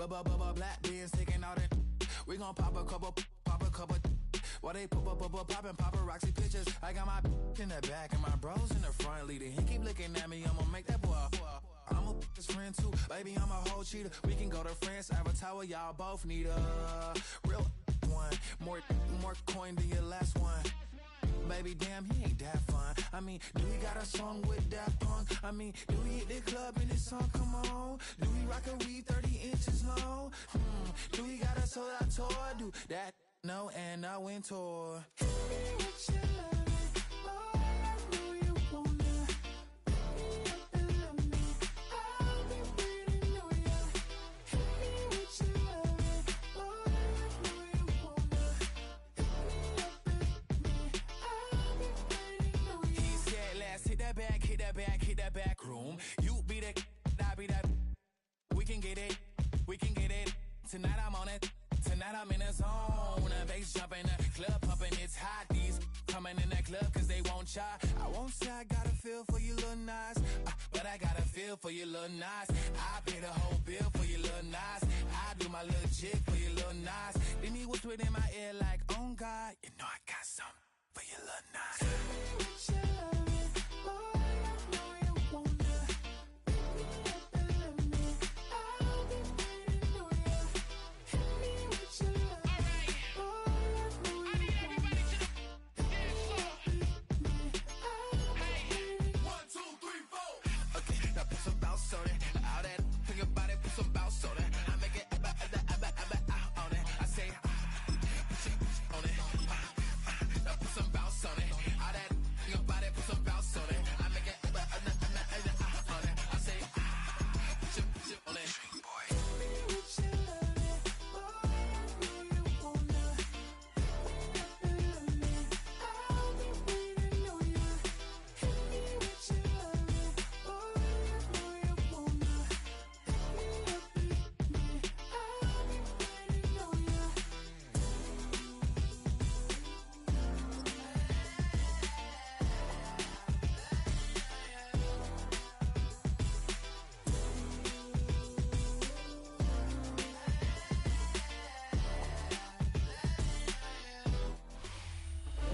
Black beans taking all that. We gon' pop a couple. While they poppin' paparazzi pictures. I got my in the back and my bros in the front leading. He keep looking at me, I'ma make that boy. I'm a his friend too, baby, I'm a whole cheater. We can go to France, Avatar, y'all both need a real one. More coin than your last one. Baby, damn, he ain't that fun. I mean, do he got a song with Daft Punk? I mean, do he hit the club in this song? Come on. Do he rock a weave 30 inches long? Do he got a sold out tour? Do that? No, and I went tour. Hit that back room. You be that, I be that. We can get it. Tonight I'm on it. Tonight I'm in a zone. A bass jumping, a club pumping. It's hot. These coming in that club cause they won't try. I won't say I got a feel for you little Nas, but I got a feel for you little Nas. I pay the whole bill for you little Nas. I do my little jig for you little Nas. Then he whispered in my ear like, oh God, you know I got some for you little Nas.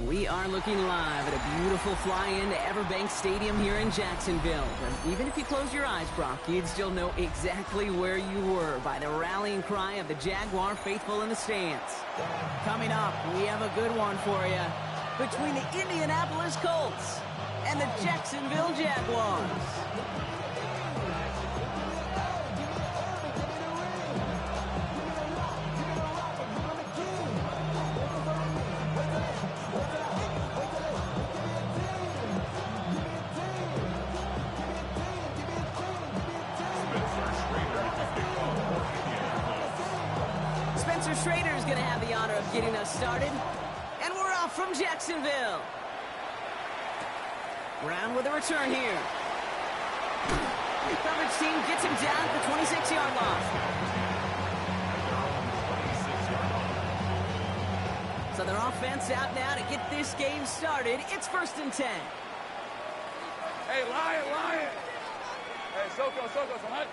We are looking live at a beautiful fly-in to Everbank Stadium here in Jacksonville. But even if you close your eyes, Brock, you'd still know exactly where you were by the rallying cry of the Jaguar faithful in the stands. Coming up, we have a good one for you. Between the Indianapolis Colts and the Jacksonville Jaguars. Schrader's going to have the honor of getting us started. And we're off from Jacksonville. Brown with a return here. The coverage team gets him down at the 26-yard line. So their offense out now to get this game started. It's 1st and 10. Hey, Lion. Hey, Soko, son.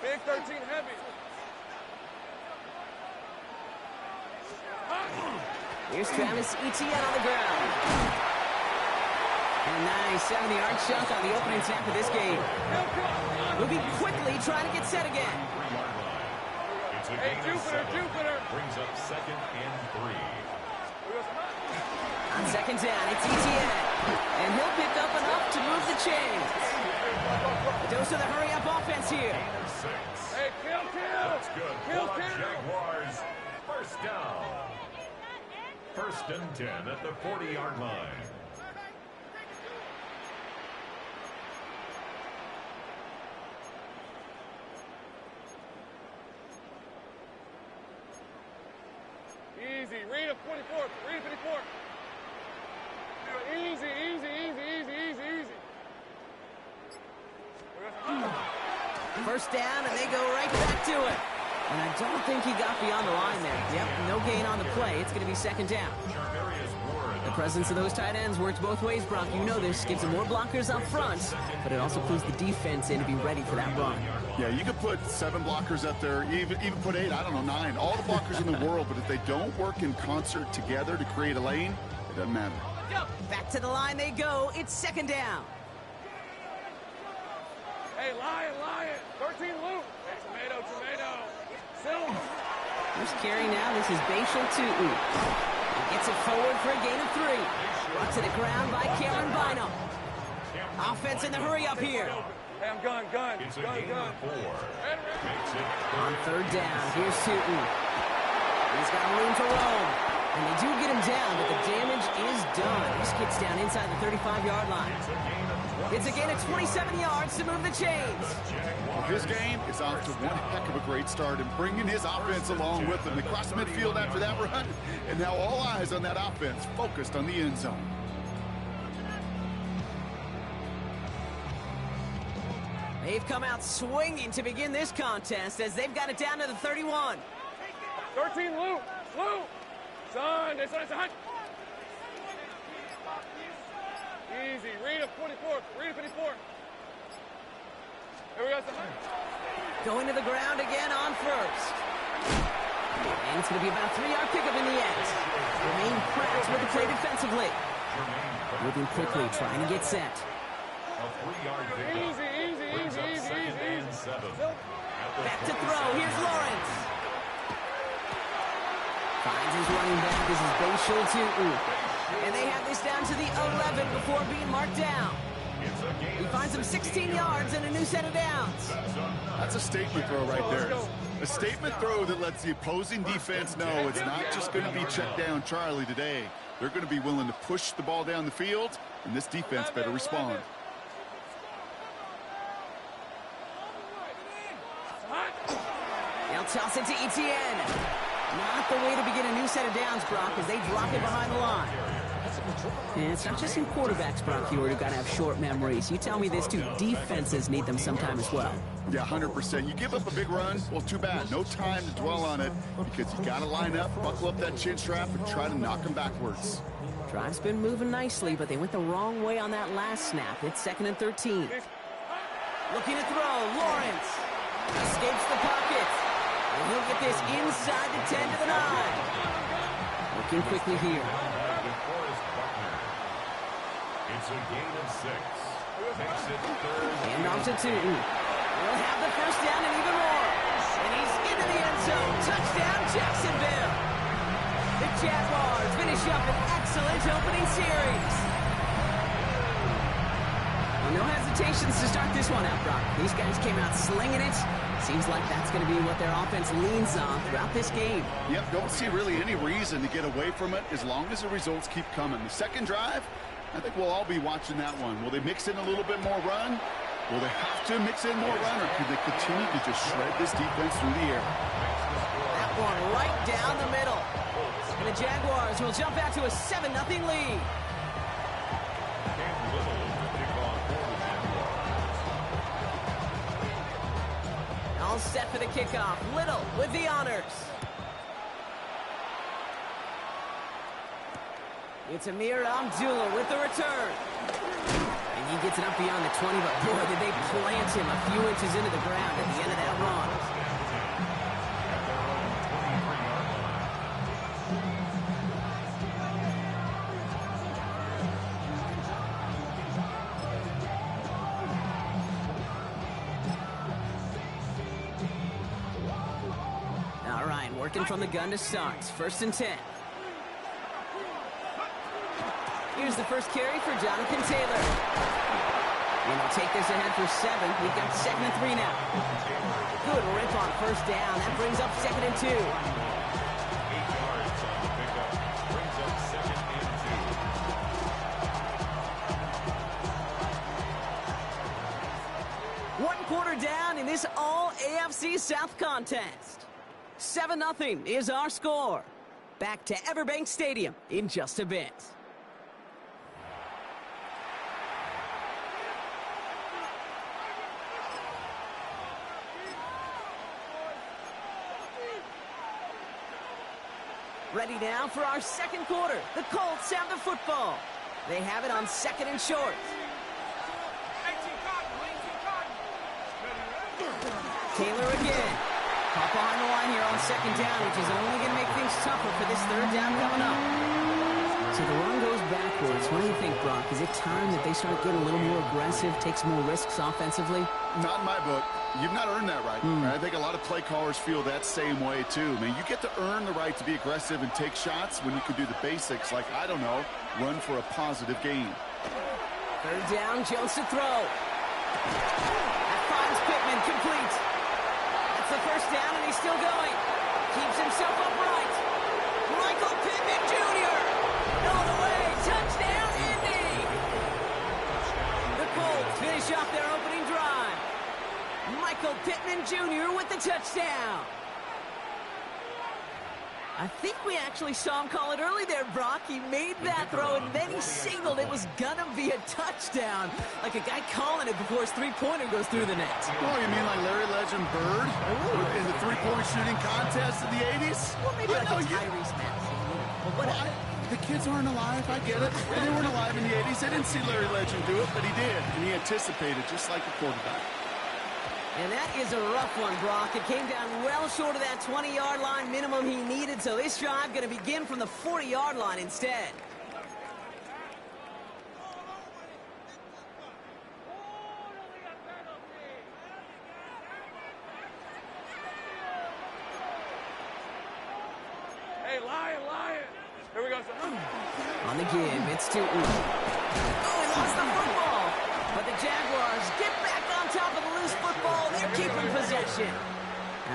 Big 13 heavy. Here's Travis Etienne on the ground. And a nice 70-yard chunk on the opening snap of this game. Moving quickly, trying to get set again. Hey, Jupiter. Brings up 2nd and 3. On 2nd down, it's Etienne. And he'll pick up enough to move the chains. A dose of the hurry-up offense here. Hey, kill! That's good. Kill! Jaguars. 1st down. 1st and 10 at the 40-yard line. Easy. Read a 24. Read a 54. Easy. First down, and they go right back to it. And I don't think he got beyond the line there. Yep, no gain on the play. It's going to be 2nd down. Charvarius Ward. The The presence of those tight ends works both ways, Brock. You know this. Gives them more blockers up front, but it also clues the defense in to be ready for that run. Yeah, you could put 7 blockers up there, even put 8, I don't know, 9. All the blockers in the world, but if they don't work in concert together to create a lane, it doesn't matter. Back to the line they go. It's second down. Hey, Lion, 13 loop. Hey, tomato. Silver. First carry now. This is Bashal Tutu. He gets it forward for a gain of 3. Brought to the ground by Cameron Bynum. Offense in the hurry up here. Hey, I'm gun. It's a gain of 4. Makes it On third down, here's Tutu. He's got room to roam. And they do get him down, but the damage is done. This gets down inside the 35-yard line. It's a gain of 27 yards to move the chains. Well, his game is off to one heck of a great start and bringing his offense along with him. They crossed midfield after that run, and now all eyes on that offense focused on the end zone. They've come out swinging to begin this contest as they've got it down to the 31. 13 loop. Son, it's a hunt. Easy. Read a 24. Here we go, son. Going to the ground again on first. And it's going to be about a 3-yard pickup in the end. Remain cracked with the play defensively. Moving quickly, trying to get set. Easy. Back to throw. Here's Lawrence. Finds his running back. This is Bashal Tutu. And they have this down to the 11 before being marked down. He finds him 16 yards and a new set of downs. That's a statement throw right there. A statement throw that lets the opposing defense know it's not just going to be check down Charlie today. They're going to be willing to push the ball down the field, and this defense better respond. They'll toss it to Etienne. Not the way to begin a new set of downs, Brock, as they drop it behind the line. And it's not just in quarterbacks, Brock, who got to have short memories. You tell me this, too. Defenses need them sometime as well. Yeah, 100%. You give up a big run, well, too bad. No time to dwell on it because you got to line up, buckle up that chin strap, and try to knock them backwards. Drive's been moving nicely, but they went the wrong way on that last snap. It's 2nd and 13. Looking to throw. Lawrence escapes the pocket. And he'll get this inside the 10 to the 9. Looking quickly here. It's a gain of 6. Makes it 3rd. And off to Tutu. He'll have the first down and even more. And he's into the end zone. Touchdown, Jacksonville. The Jaguars finish up an excellent opening series. Well, no hesitations to start this one out, Brock. These guys came out slinging it. Seems like that's going to be what their offense leans on throughout this game. Yep, don't see really any reason to get away from it as long as the results keep coming. The second drive, I think we'll all be watching that one. Will they mix in a little bit more run? Will they have to mix in more run, or could they continue to just shred this defense through the air? That one right down the middle. And the Jaguars will jump out to a 7-0 lead. All set for the kickoff. Little with the honors. It's Amir Abdullah with the return. And he gets it up beyond the 20, but boy, did they plant him a few inches into the ground at the end of that run. All right, working from the gun to start. 1st and 10. Here's the first carry for Jonathan Taylor. And they'll take this ahead for 7. We've got 2nd and 3 now. Good rip on first down. That brings up 2nd and 2. 8 yards on the pickup. Brings up 2nd and 2. 1 quarter down in this all AFC South contest. 7-0 is our score. Back to Everbank Stadium in just a bit. Ready now for our second quarter. The Colts have the football. They have it on 2nd and short. Taylor again. Caught behind the line here on 2nd down, which is only going to make things tougher for this 3rd down coming up. So the run goes backwards. What do you think, Brock? Is it time that they start getting a little more aggressive, take some more risks offensively? Not in my book. You've not earned that right. I think a lot of play callers feel that same way, too. I mean, you get to earn the right to be aggressive and take shots when you can do the basics, like, I don't know, run for a positive gain. 3rd down, Jones to throw. That finds Pittman, complete. That's the 1st down, and he's still going. Keeps himself upright. Michael Pittman Jr. all the way. Touchdown, Indy. The Colts finish off their opening drive. Michael Pittman Jr. with the touchdown. I think we actually saw him call it early there, Brock. He made that throw, and then he signaled it was gonna be a touchdown. Like a guy calling it before his three-pointer goes through the net. Oh, you mean like Larry Legend Bird in the three-point shooting contest in the 80s? Well, maybe like a Tyrese Maxey. But whatever. The kids aren't alive, I get it. They weren't alive in the 80s. They didn't see Larry Legend do it, but he did. And he anticipated, just like a quarterback. And that is a rough one, Brock. It came down well short of that 20-yard line minimum he needed, so this drive going to begin from the 40-yard line instead. Hey, Lion. Here we go, son. On the give, it's to he lost the football. But the Jaguars get back on top of the loose football. They're keeping possession.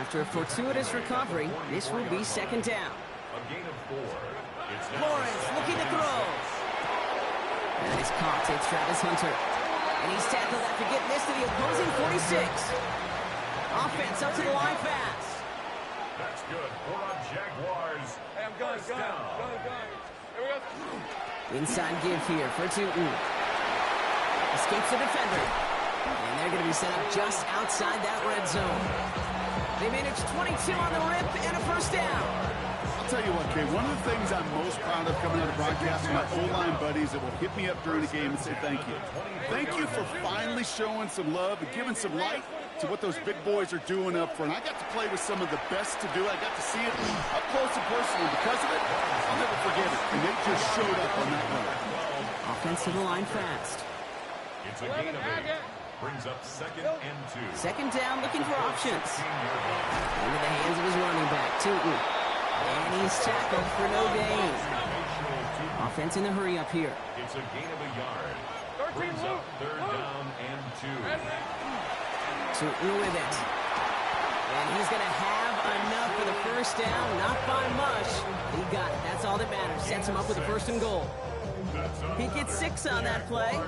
After a fortuitous recovery, this will be 2nd down. A gain of 4. It's now Lawrence looking to throw. That is caught. It's Travis Hunter. And he's tackled after getting this to the opposing 46. Offense up to the line fast. That's good for our Jaguars. Hey, I'm gun. Here we go. Inside give here for Tootin. Escapes the defender. And they're going to be set up just outside that red zone. They managed 22 on the rip and a 1st down. I'll tell you what, Kay, one of the things I'm most proud of coming out of broadcast are my O-line buddies that will hit me up during the game and say thank you. Thank you for finally showing some love and giving some light to what those big boys are doing up front. I got to play with some of the best to do it. I got to see it up close and personal. Because of it, I'll never forget it. And they just showed up on that run. Offense to the line fast. It's a gain of 8. Brings up 2nd and 2. 2nd down, looking for options. Into the hands of his running back, Tootin. And he's tackled for no gain. Offense in the hurry up here. It's a gain of a yard. Brings up 3rd down and 2. Tootin with it. And he's going to have enough for the 1st down. Not by much. He got it. That's all that matters. Sets him up with a 1st and goal. He gets 6 on that play,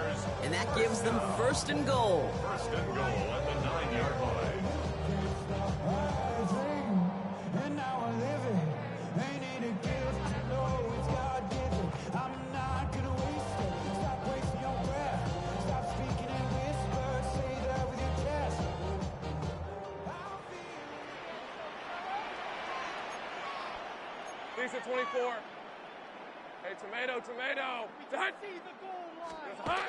and that gives them 1st and goal. 1st and goal at the 9-yard line. And now I live it. Ain't it a gift to know it's God-given? I'm not gonna waste it. Stop wasting your breath. Stop speaking in whispers. Say that with your chest. Decent 24. Hey, tomato. It's hot. It's hot.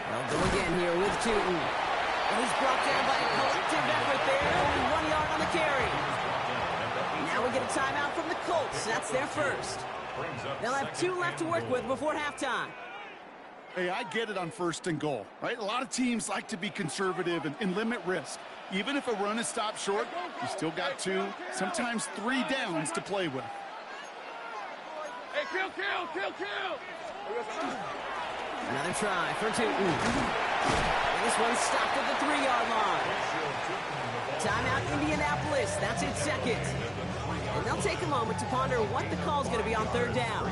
They'll go again here with Tootin. And he's brought down by a collective effort there. Only 1 yard on the carry. Now we get a timeout from the Colts. That's their 1st. They'll have 2 left to work with before halftime. Hey, I get it on 1st and goal, right? A lot of teams like to be conservative and limit risk. Even if a run is stopped short, you still got 2, sometimes 3 downs to play with. Hey, kill. Another try for Tootin. And this one's stopped at the 3-yard line. Timeout Indianapolis. That's its 2nd. And they'll take a moment to ponder what the call is going to be on 3rd down.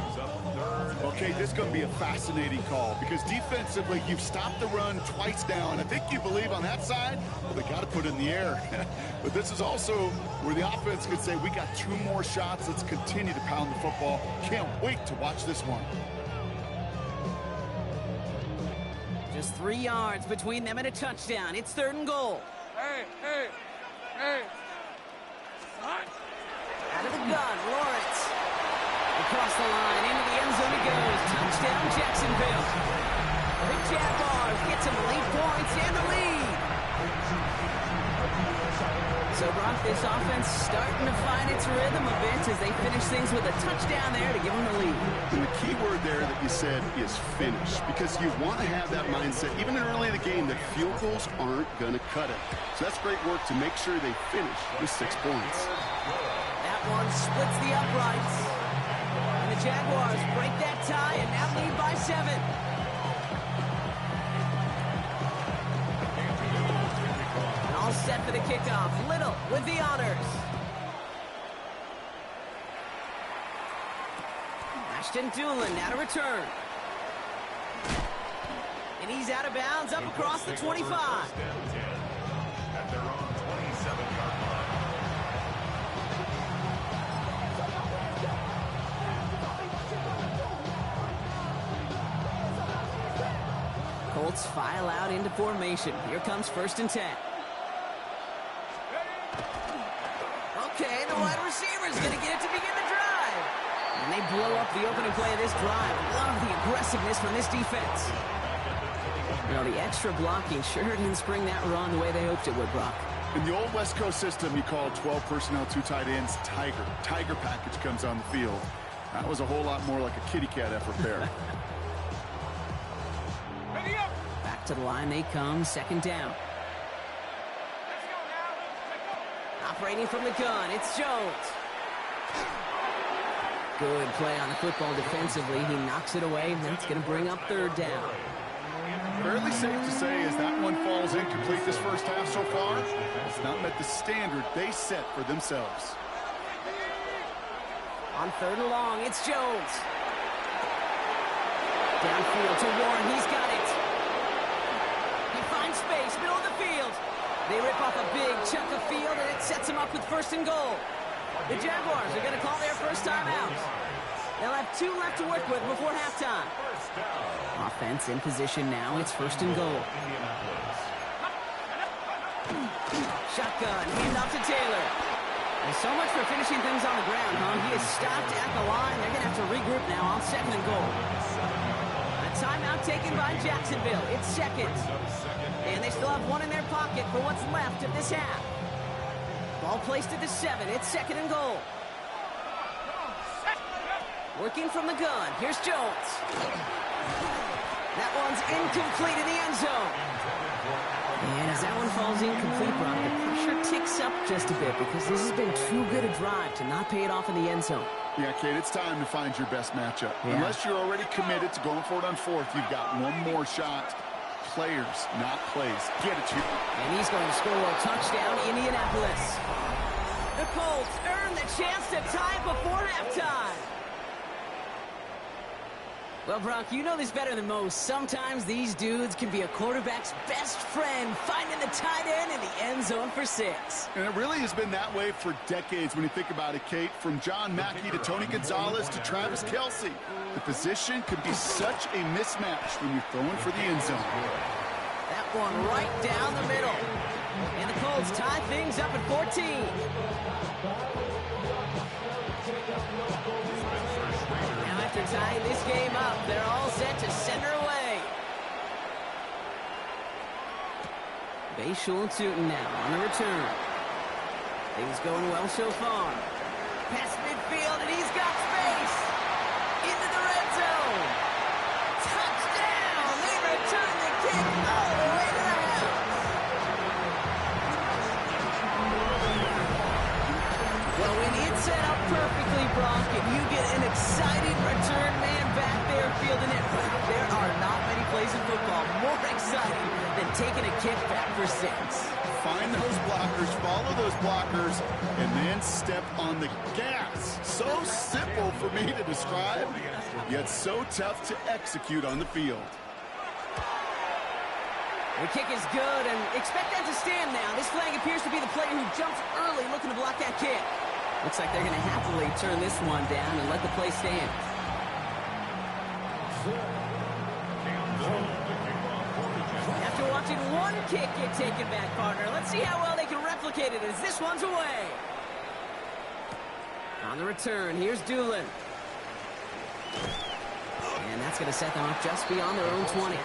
Okay, this is going to be a fascinating call because defensively, you've stopped the run twice now, and I think you believe on that side, well, they got to put it in the air. But this is also where the offense could say, we got 2 more shots. Let's continue to pound the football. Can't wait to watch this one. Just 3 yards between them and a touchdown. It's 3rd and goal. Hey. Hot. Out of the gun, Lawrence. across the line. Into the end zone he goes. Touchdown, Jacksonville. The Jaguars get some late points and the lead. So, Brock, this offense starting to find its rhythm a bit as they finish things with a touchdown there to give them the lead. And the key word there that you said is finish, because you want to have that mindset, even early in the game, that field goals aren't going to cut it. So that's great work to make sure they finish with 6 points. That one splits the uprights. And the Jaguars break that tie and now lead by 7. All set for the kickoff. Little with the honors. Ashton Dulin now to return. And he's out of bounds up across the 25. At their own 27-yard line. Colts file out into formation. Here comes 1st and 10. Okay, the wide receiver's going to get it to begin the drive. And they blow up the opening play of this drive. Love the aggressiveness from this defense. You know, the extra blocking sure didn't spring that run the way they hoped it would, Brock. In the old West Coast system, you call 12 personnel, 2 tight ends, Tiger. Tiger package comes on the field. That was a whole lot more like a kitty cat effort there. Back to the line they come, 2nd down. Operating from the gun, it's Jones. Good play on the football defensively. He knocks it away, and that's going to bring up 3rd down. Fairly safe to say as that one falls incomplete this first half so far, it's not met the standard they set for themselves. On 3rd and long, it's Jones. Downfield to Warren, he's got it. He finds space, middle of the field. They rip off a big chunk of field, and it sets them up with 1st and goal. The Jaguars are going to call their first timeout. They'll have 2 left to work with before halftime. Offense in position now. It's 1st and goal. Shotgun, handoff to Taylor. And so much for finishing things on the ground, huh? He is stopped at the line. They're going to have to regroup now on 2nd and goal. A timeout taken by Jacksonville. It's 2nd. And they still have 1 in their pocket for what's left of this half. Ball placed at the 7. It's 2nd and goal. Working from the gun. Here's Jones. That one's incomplete in the end zone. And as that one falls incomplete, Brock, the pressure ticks up just a bit because this has been too good a drive to not pay it off in the end zone. Yeah, Kate, it's time to find your best matchup. Yeah. Unless you're already committed to going for it on 4th, you've got 1 more shot. Players, not plays. Get it, you. And he's going to score a touchdown, Indianapolis. The Colts earn the chance to tie before halftime. Well, Brock, you know this better than most. Sometimes these dudes can be a quarterback's best friend, finding the tight end in the end zone for 6. And it really has been that way for decades when you think about it, Kate. From John Mackey to Tony Gonzalez to Travis Kelce. The position can be such a mismatch when you're throwing for the end zone. That one right down the middle. And the Colts tie things up at 14. Now after tying this game up, they're all set to send her away. Bayshul and Tootin now on the return. Things going well so far. Past midfield, and he's got space. Into the red zone. Touchdown! They return the kick all the way to the house. Well, when it's set up perfectly, Brock, and you get an exciting return man back there fielding it, there are not many plays in football more exciting than taking a kick back for 6. Find those blockers, follow those blockers, and then step on the gas. So simple for me to describe, yet so tough to execute on the field. The kick is good, and expect that to stand now. This flag appears to be the player who jumps early looking to block that kick. Looks like they're going to happily turn this one down and let the play stand. After watching one kick get taken back, partner, let's see how well they can replicate it as this one's away. On the return, here's Dulin. And that's going to set them up just beyond their own 20.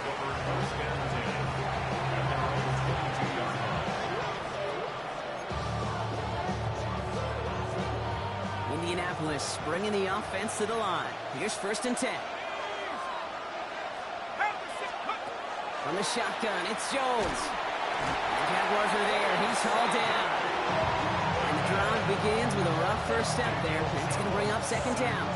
Indianapolis bringing the offense to the line. Here's 1st and 10. From the shotgun, it's Jones. The Jaguars are there. He's hauled down. And the drive begins with a rough first step there. That's going to bring up 2nd down.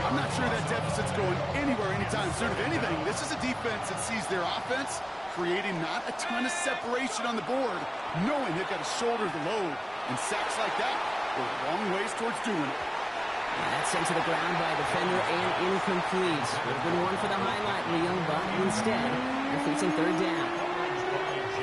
I'm not sure that deficit's going anywhere anytime soon. If anything, this is a defense that sees their offense creating not a ton of separation on the board, knowing they've got to shoulder the load. And sacks like that go a long ways towards doing it. That's sent to the ground by a defender and incomplete. Would have been one for the highlight reel, but instead, they're facing 3rd down.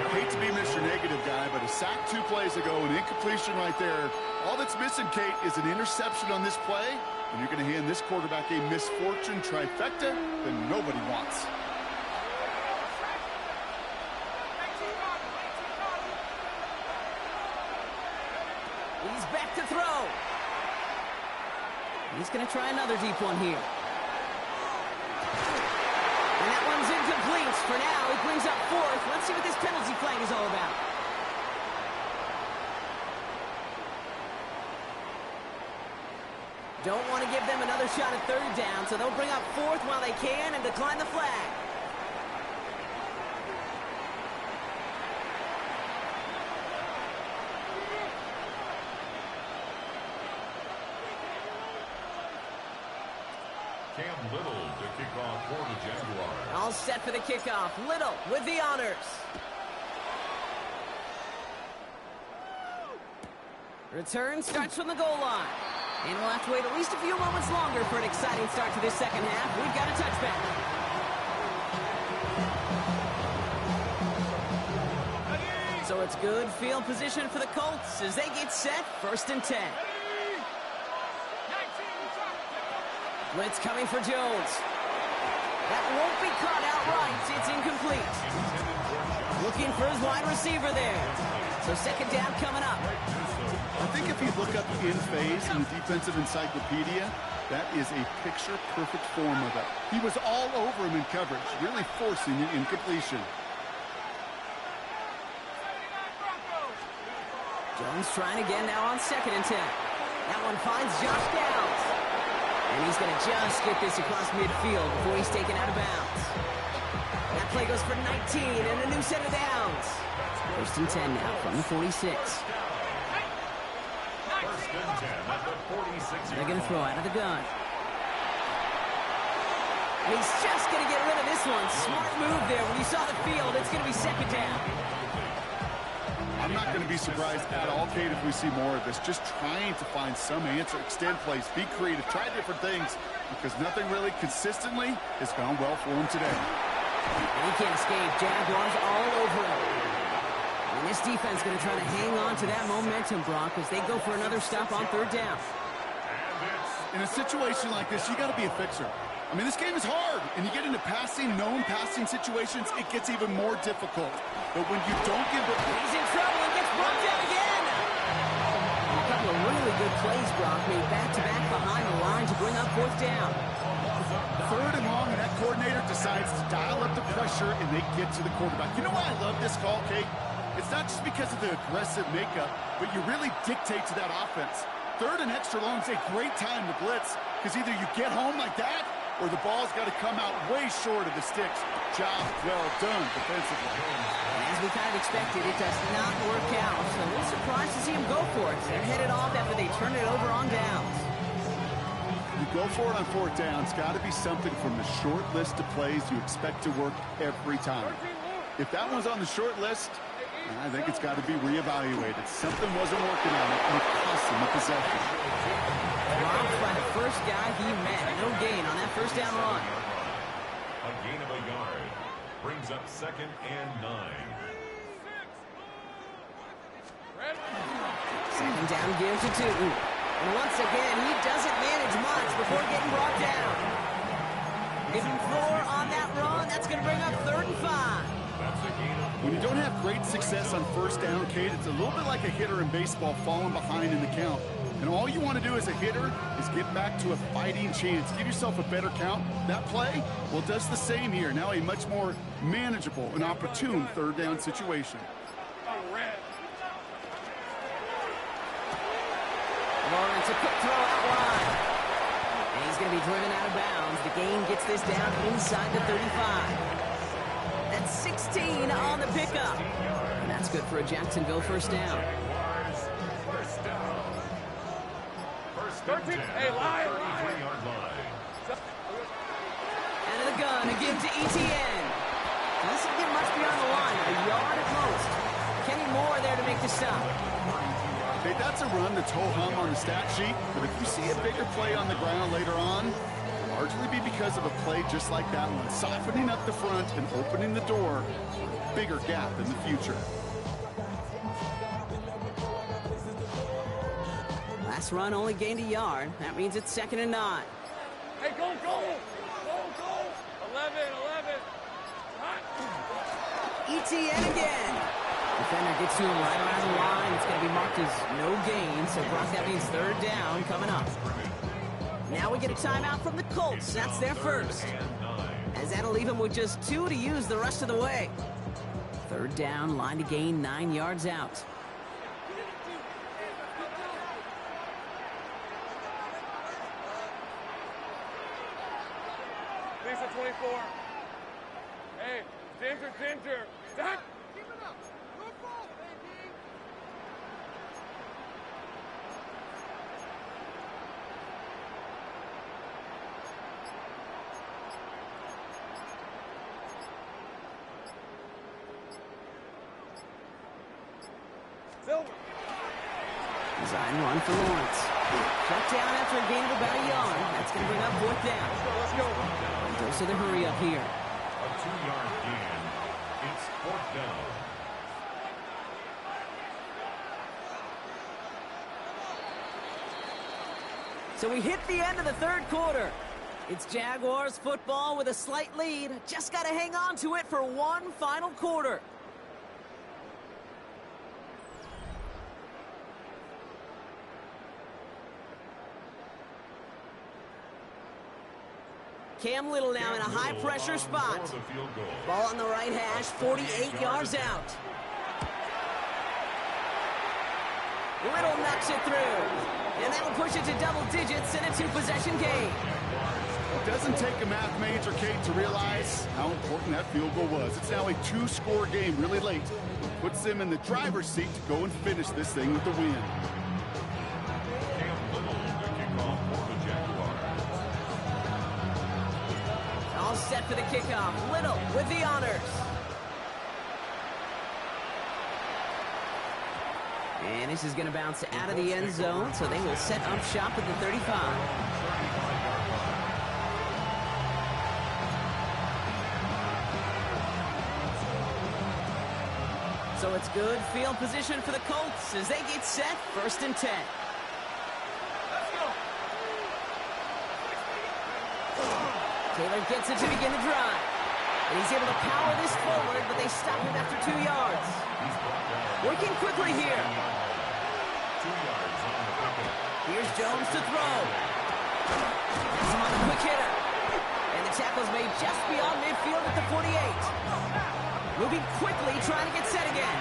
I hate to be Mr. Negative guy, but a sack 2 plays ago, an incompletion right there. All that's missing, Kate, is an interception on this play, and you're going to hand this quarterback a misfortune trifecta that nobody wants. He's back to throw. He's going to try another deep one here. And that one's incomplete. For now, it brings up 4th. Let's see what this penalty flag is all about. Don't want to give them another shot at 3rd down, so they'll bring up 4th while they can and decline the flag. Cam Little to kick off for the Jaguars. All set for the kickoff. Little with the honors. Return starts from the goal line. And we'll have to wait at least a few moments longer for an exciting start to this 2nd half. We've got a touchback. So it's good field position for the Colts as they get set. 1st and 10. Blitz coming for Jones. That won't be caught outright. It's incomplete. Looking for his wide receiver there. So 2nd down coming up. I think if you look up in phase in the defensive encyclopedia, that is a picture-perfect form of it. He was all over him in coverage, really forcing the incompletion. Jones trying again now on 2nd and 10. That one finds Josh Downs. And he's going to just get this across midfield before he's taken out of bounds. That play goes for 19 and a new set of downs. 1st and 10 now from the 46. 1st and 10 at the 46. They're going to throw out of the gun. He's just going to get rid of this one. Smart move there. When you saw the field, it's going to be 2nd down. I'm not going to be surprised at all, Kate, if we see more of this. Just trying to find some answer, extend plays, be creative, try different things, because nothing really consistently has gone well for him today. And he can't escape. Jaguars all over him. And this defense is going to try to hang on to that momentum, Brock, as they go for another stop on 3rd down. In a situation like this, you got to be a fixer. I mean, this game is hard, and you get into known passing situations, it gets even more difficult. But when you don't give it... He's in trouble and gets brought down again. And a couple of really good plays, Brock, made back-to-back behind the line to bring up 4th down. 3rd and long, and that coordinator decides to dial up the pressure, and they get to the quarterback. You know why I love this call, Kate? It's not just because of the aggressive makeup, but you really dictate to that offense. 3rd and extra long is a great time to blitz, because either you get home like that, or the ball's got to come out way short of the sticks. Job well done defensively. And as we kind of expected, it does not work out. So a little surprised to see him go for it. They're headed off after they turn it over on downs. You go for it on 4th down. It's got to be something from the short list of plays you expect to work every time. If that one's on the short list, I think it's got to be reevaluated. Something wasn't working on it, and it cost him the possession. Robbed by the first guy he met. No gain on that 1st down run. A gain of a yard brings up 2nd and 9. 2nd down gives to Tootin. And once again, he doesn't manage much before getting brought down. Give him 4 on that run. That's going to bring up 3rd and 5. When you don't have great success on first down, Kate, it's a little bit like a hitter in baseball falling behind in the count. And all you want to do as a hitter is get back to a fighting chance. Give yourself a better count. That play, well, does the same here. Now a much more manageable and opportune third down situation. Lawrence, a quick throw out wide. And he's going to be driven out of bounds. The gain gets this down inside the 35. That's 16 on the pickup. And that's good for a Jacksonville first down. First and 10. Hey, lie. Out of the gun, a give to Etienne. Doesn't get much beyond the line, a yard at most. Kenny Moore there to make the stop. Hey, that's a run that's ho-hum on the stat sheet, but if you see a bigger play on the ground later on, it'll largely be because of a play just like that one, softening up the front and opening the door for a bigger gap in the future. Last run only gained a yard. That means it's 2nd and 9. Hey, go. 11. Etienne again. Defender gets to him right around the line. It's going to be marked as no gain, so Brock, that means 3rd down coming up. Now we get a timeout from the Colts. That's their first. As that'll leave them with just 2 to use the rest of the way. 3rd down, line to gain 9 yards out. Lisa 24. Hey, Ginger. Stop. Keep it up. Good ball, baby. Silver. Design run for Lawrence. Shut down after a gain of about a yard. That's going to bring up 4th down. Let's go. So the hurry up here. A 2-yard gain. It's 4th down. So we hit the end of the 3rd quarter. It's Jaguars football with a slight lead. Just got to hang on to it for one final quarter. Cam Little now in a high-pressure spot. Ball on the right hash, 48 yards out. Little knocks it through. And that'll push it to double digits in a 2-possession game. It doesn't take a math major, Kate, to realize how important that field goal was. It's now a 2-score game really late. It puts them in the driver's seat to go and finish this thing with the win. All set for the kickoff. Little with the honors. And this is going to bounce out of the end zone, so they will set up shop at the 35. So it's good field position for the Colts as they get set, 1st and 10. Taylor gets it to begin the drive. And he's able to power this forward, but they stop him after 2 yards. Working quickly here. Here's Jones to throw. That's him on the quick hitter. And the tackle's made just beyond midfield at the 48. Moving quickly, trying to get set again.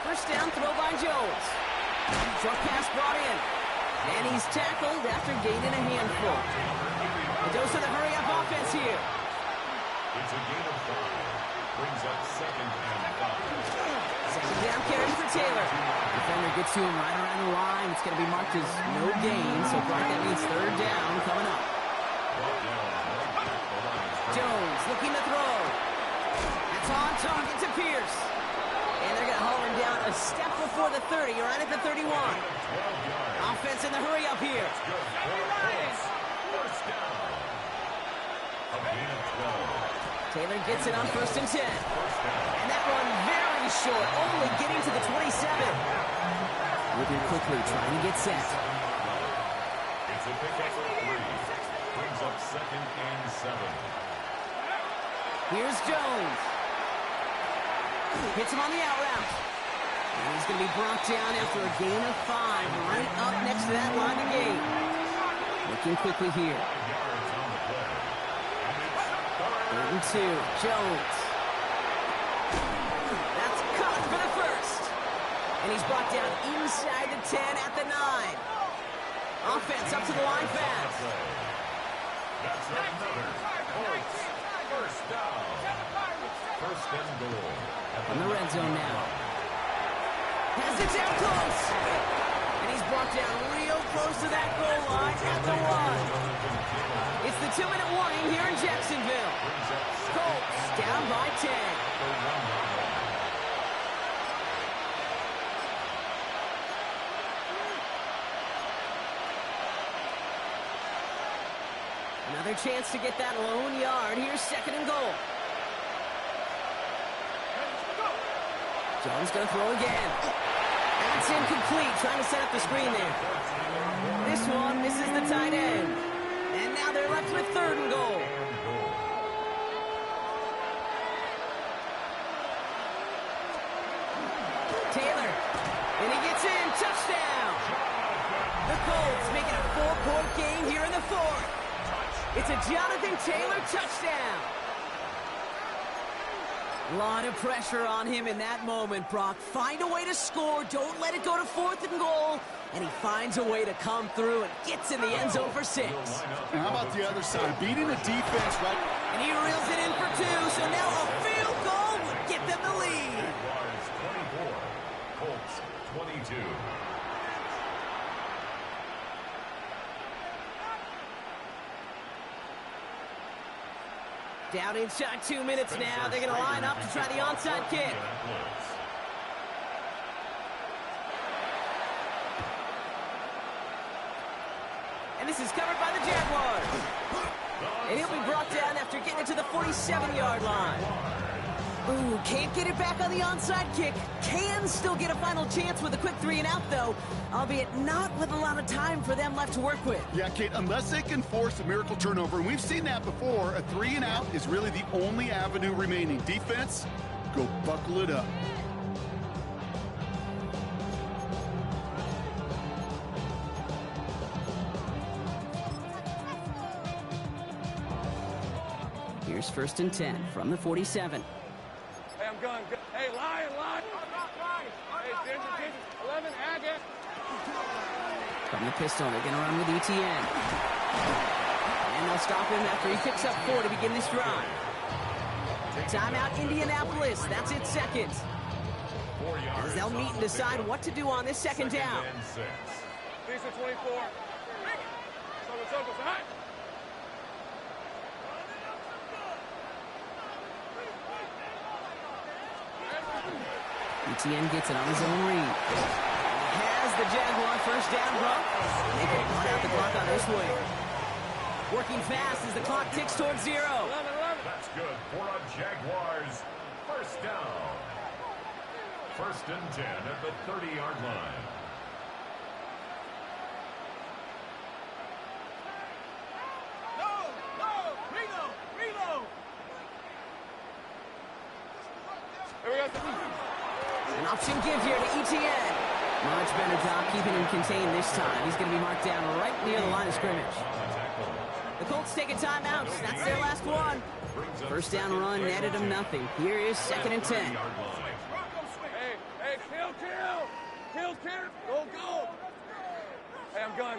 First down, throw by Jones. Short pass brought in. And he's tackled after gaining a handful. A dose of the hurry-up offense here. It's a gain of 5. Brings up 2nd and 5. 2nd down carry for Taylor. Defender gets to him right around the line. It's going to be marked as no gain, so Clark, that means 3rd down coming up. Jones looking to throw. That's on target to Pierce. And they're going to haul him down a step before the 30, right at the 31. Offense in the hurry up here. Taylor gets it on 1st and 10. And that run very short, only getting to the 27. Moving quickly, trying to get set. It's a pickup for 3. Brings up up 2nd and 7. Here's Jones. Hits him on the out route. And he's going to be brought down after a gain of 5, right up next to that line of gain. Looking quickly here. 3rd and 2. Jones. That's caught for the first. And he's brought down inside the 10 at the 9. Offense up to the line fast. That's another Colts first down. 1st and goal. In the red zone now. Has it down close. And he's brought down real close to that goal line at the 1. It's the 2-minute warning here in Jacksonville. Colts down by 10. Another chance to get that lone yard. Here's 2nd and goal. Jones going to throw again. That's incomplete. Trying to set up the screen there. This one misses the tight end. And now they're left with 3rd and goal. Taylor. And he gets in. Touchdown. The Colts making a 4-point game here in the 4th. It's a Jonathan Taylor touchdown. A lot of pressure on him in that moment, Brock. Find a way to score. Don't let it go to 4th and goal. And he finds a way to come through and gets in the end zone for 6. Now how about the other side? Beating a defense, right? And he reels it in for 2. So now a field goal will get them the lead. Jaguars 24, Colts 22. Down inside 2 minutes now. They're going to line up to try the onside kick. And this is covered by the Jaguars. And he'll be brought down after getting it to the 47-yard line. Ooh, can't get it back on the onside kick. Can still get a final chance with a quick 3-and-out, though, albeit not with a lot of time for them left to work with. Yeah, Kate, unless they can force a miracle turnover, and we've seen that before, a 3-and-out is really the only avenue remaining. Defense, go buckle it up. Here's 1st and 10 from the 47. Hey, I'm going. Hey, line. Hey, Ginger. 11, Agate. From the pistol, they're going to run with ETN. And they'll stop him after he picks up 4 to begin this drive. Timeout, Indianapolis. That's its 2nd. As they'll meet and decide what to do on this 2nd down. These are 24. Circle. Hey! ETN gets it on his own read. He has the Jaguar first down, Brock. They can run out the clock on this way. Working fast as the clock ticks towards 0. 11. That's good for a Jaguars first down. 1st and 10 at the 30-yard line. Reload. Here we go. An option give here to ETN. Much better job keeping him contained this time. He's going to be marked down right near the line of scrimmage. The Colts take a timeout. That's their last one. First down run netted him nothing. Here is 2nd and 10. Hey, kill. Go. Hey, I'm gun.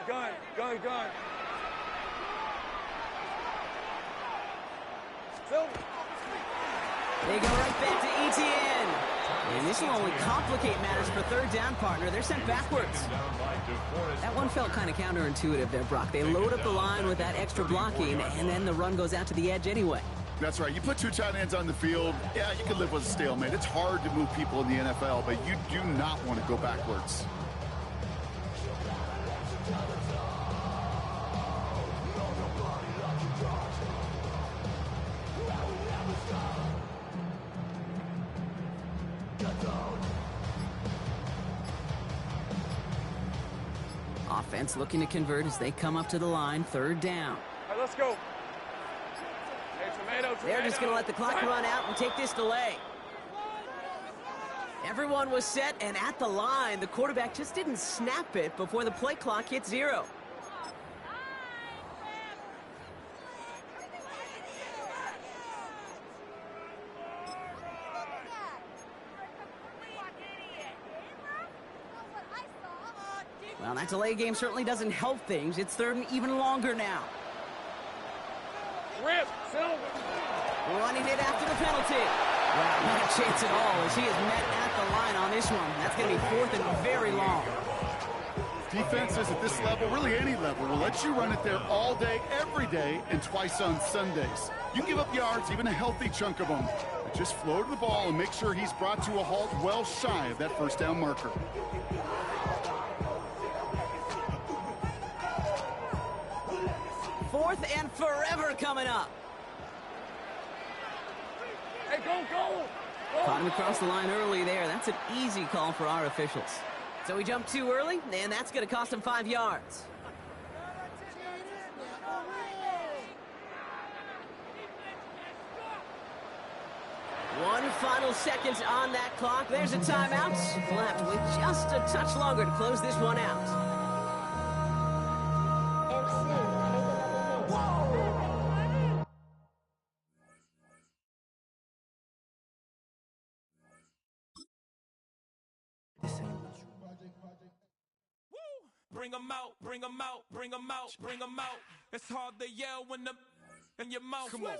They go right back to ETN. And this will only complicate matters for 3rd down, partner. They're sent backwards. That one felt kind of counterintuitive there, Brock. They load up the line with that extra blocking, and then the run goes out to the edge anyway. That's right. You put 2 tight ends on the field, yeah, you can live with a stalemate. It's hard to move people in the NFL, but you do not want to go backwards. Offense looking to convert as they come up to the line, 3rd down. right, let's go. Hey, tomato. They're just going to let the clock run out and take this delay. Everyone was set and at the line. The quarterback just didn't snap it before the play clock hit 0. Well, that delay game certainly doesn't help things. It's third and even longer now. Rip, Silver. Running it after the penalty. Well, not a chance at all as he is met at the line on this one. That's going to be 4th and very long. Defenses at this level, really any level, will let you run it there all day, every day, and twice on Sundays. You give up yards, even a healthy chunk of them. But just float the ball and make sure he's brought to a halt well shy of that first down marker. 4th and forever coming up. Hey, go. Caught him across the line early there. That's an easy call for our officials. So he jumped too early, and that's going to cost him 5 yards. One final seconds on that clock. There's a timeout. We'll have to wait just a touch longer to close this one out. Bring 'em out, bring 'em out, bring 'em out, bring 'em out. It's hard to yell when the in your mouth. Come on.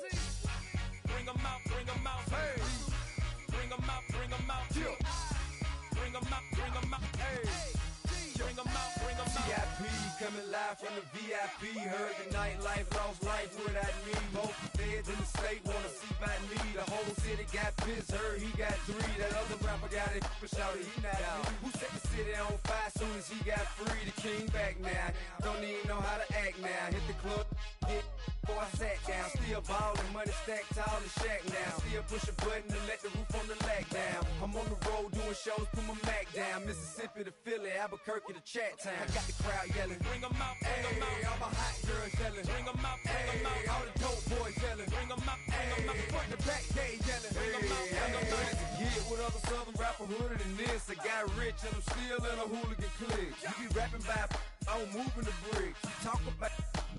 Bring 'em out, bring 'em out. Hey. Bring 'em out, bring 'em out. Yeah. Bring 'em out, bring 'em out. Hey. Bring 'em out, bring 'em out. VIP coming live from the VIP. Heard the nightlife, lost life without me. Both feds in the state wanna see by me. The whole city got pissed, heard he got 3. That other rapper got it, but shouted he not out. Who set the city on fire soon as he got free? The king back now. Don't even know how to act now. Hit the club, hit. Before I sat down, still ballin', money stacked tall and shack now. Still push a button to let the roof on the lag down. I'm on the road doing shows, put my Mac down. Mississippi to Philly, Albuquerque to Chat Town. I got the crowd yelling, bring 'em out, bring 'em out. All my hot girls yelling, bring 'em out, bring 'em out. All the dope boys yelling, bring 'em out, bring 'em out. Front the back gate yelling, bring 'em out, bring 'em out. To get with other southern rapper hooded than this. I got rich and I'm still in a hooligan clique. You be rapping by, I'm moving the bricks. You talk about,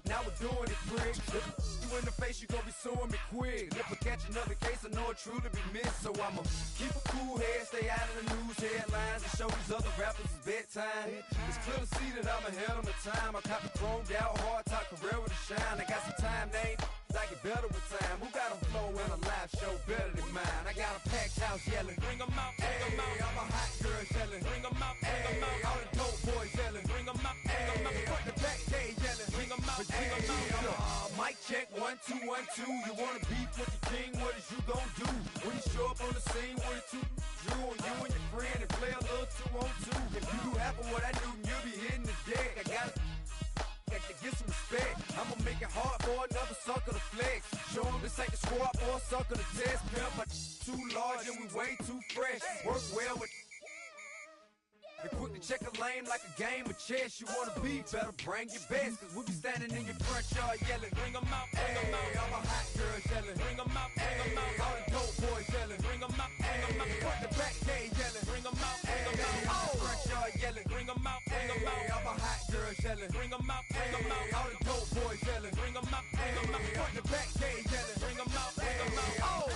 now we're doing it, prick. You in the face, you gon' be suing me quick. If I catch another case, I know it truly be missed. So I'ma keep a cool head, stay out of the news headlines, and show these other rappers it's bedtime. It's clear to see that I'm ahead of my time. I copy chromed out, hard top career with a shine. I got some time, name. I get better with time. Who got a flow and a live show better than mine? I got a packed house yelling, bring 'em out, bring 'em out. All my hot girls yelling, bring 'em out, bring 'em out. All the dope boys yelling, bring 'em out, bring 'em out. Front the back gate yelling, bring 'em out, bring 'em out. Mic check, 1 2 1 2. You wanna beef with the king? What is you gon' do when you show up on the scene with a 2 Drew on you and your friend and play a little 2 on 2? If you do half of what I do, you'll be hitting the deck. I gotta get some respect. I'ma make it hard for another sucker to flex. Show him this ain't the squad for a sucker to test. Pimp, but too large and we way too fresh. Work well with. And quick to check a lane like a game of chess. You wanna be better, bring your best. Cause we be standing in your front yard yelling, bring 'em out, bring 'em out. All my hot girls yelling, bring 'em out, bring 'em out. All the dope boys yelling, bring 'em out, bring 'em out. Front the back gate yelling, bring 'em out, bring 'em out. All the front yard yelling, bring 'em out, bring 'em out. All my hot girls yelling, bring 'em out, bring 'em out. All the dope boys yelling, bring 'em out, bring 'em out. Front the back gate yelling, bring 'em out, bring 'em out. Oh.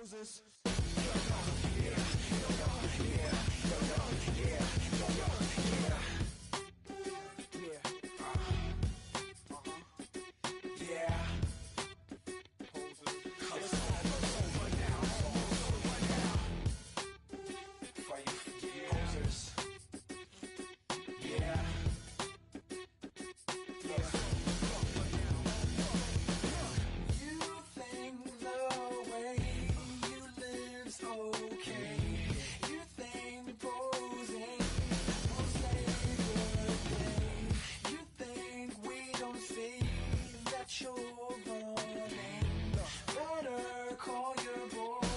poses. Better call your boy.